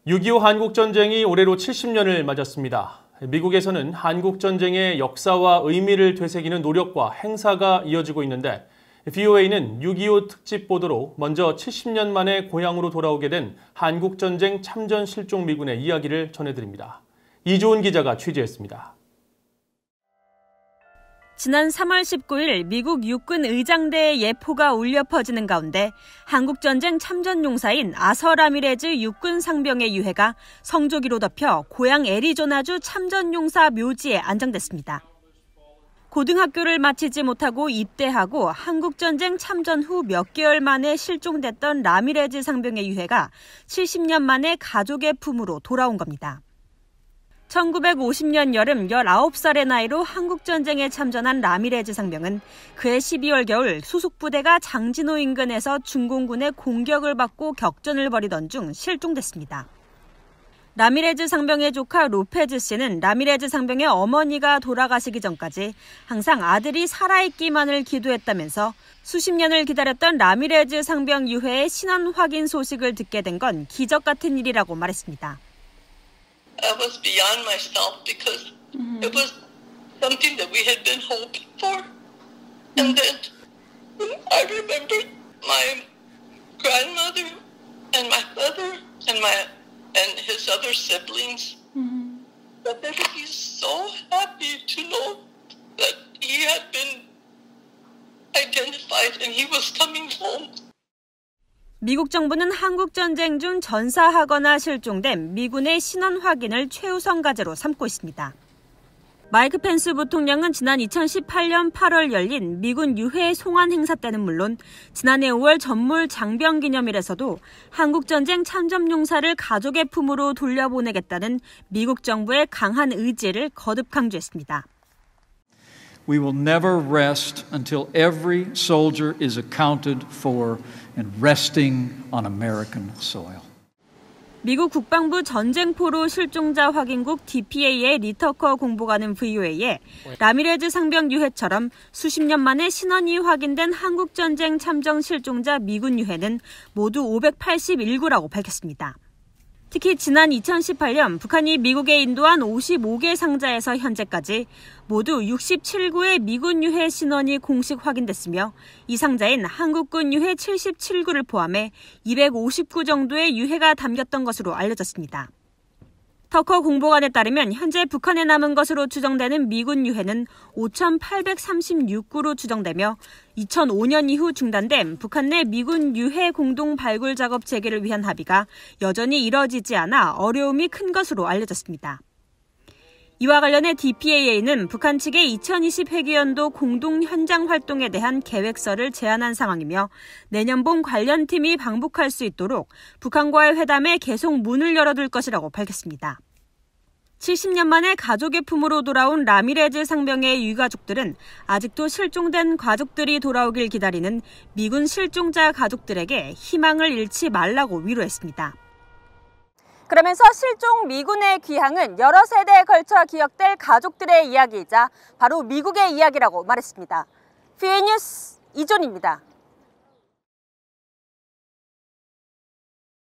6.25 한국전쟁이 올해로 70년을 맞았습니다. 미국에서는 한국전쟁의 역사와 의미를 되새기는 노력과 행사가 이어지고 있는데 VOA는 6.25 특집 보도로 먼저 70년 만에 고향으로 돌아오게 된 한국전쟁 참전 실종 미군의 이야기를 전해드립니다. 이주은 기자가 취재했습니다. 지난 3월 19일 미국 육군 의장대의 예포가 울려 퍼지는 가운데 한국전쟁 참전용사인 아서 라미레즈 육군 상병의 유해가 성조기로 덮여 고향 애리조나주 참전용사 묘지에 안장됐습니다. 고등학교를 마치지 못하고 입대하고 한국전쟁 참전 후 몇 개월 만에 실종됐던 라미레즈 상병의 유해가 70년 만에 가족의 품으로 돌아온 겁니다. 1950년 여름 19살의 나이로 한국전쟁에 참전한 라미레즈 상병은 그해 12월 겨울 수속부대가 장진호 인근에서 중공군의 공격을 받고 격전을 벌이던 중 실종됐습니다. 라미레즈 상병의 조카 로페즈 씨는 라미레즈 상병의 어머니가 돌아가시기 전까지 항상 아들이 살아있기만을 기도했다면서 수십 년을 기다렸던 라미레즈 상병 유해의 신원 확인 소식을 듣게 된 건 기적 같은 일이라고 말했습니다. I was beyond myself because it was something that we had been hoping for. And then I remembered my grandmother and my brother and his other siblings. But they would be so happy to know that he had been identified and he was coming home. 미국 정부는 한국전쟁 중 전사하거나 실종된 미군의 신원 확인을 최우선 과제로 삼고 있습니다. 마이크 펜스 부통령은 지난 2018년 8월 열린 미군 유해 송환 행사 때는 물론 지난해 5월 전몰 장병 기념일에서도 한국전쟁 참전용사를 가족의 품으로 돌려보내겠다는 미국 정부의 강한 의지를 거듭 강조했습니다. We will never rest until every soldier is accounted for and resting on American soil. 미국 국방부 전쟁포로 실종자 확인국 DPA의 리터커 공보관은 VOA에 라미레즈 상병 유해처럼 수십 년 만에 신원이 확인된 한국전쟁 참전 실종자 미군 유해는 모두 581구라고 밝혔습니다. 특히 지난 2018년 북한이 미국에 인도한 55개 상자에서 현재까지 모두 67구의 미군 유해 신원이 공식 확인됐으며 이 상자엔 한국군 유해 77구를 포함해 250구 정도의 유해가 담겼던 것으로 알려졌습니다. 터커 공보관에 따르면 현재 북한에 남은 것으로 추정되는 미군 유해는 5,836구로 추정되며 2005년 이후 중단된 북한 내 미군 유해 공동 발굴 작업 재개를 위한 합의가 여전히 이뤄지지 않아 어려움이 큰 것으로 알려졌습니다. 이와 관련해 DPAA는 북한 측의 2020 회기연도 공동 현장 활동에 대한 계획서를 제안한 상황이며 내년 봄 관련 팀이 방북할 수 있도록 북한과의 회담에 계속 문을 열어둘 것이라고 밝혔습니다. 70년 만에 가족의 품으로 돌아온 라미레즈 상병의 유가족들은 아직도 실종된 가족들이 돌아오길 기다리는 미군 실종자 가족들에게 희망을 잃지 말라고 위로했습니다. 그러면서 실종 미군의 귀향은 여러 세대에 걸쳐 기억될 가족들의 이야기이자 바로 미국의 이야기라고 말했습니다. VOA 뉴스 이존입니다.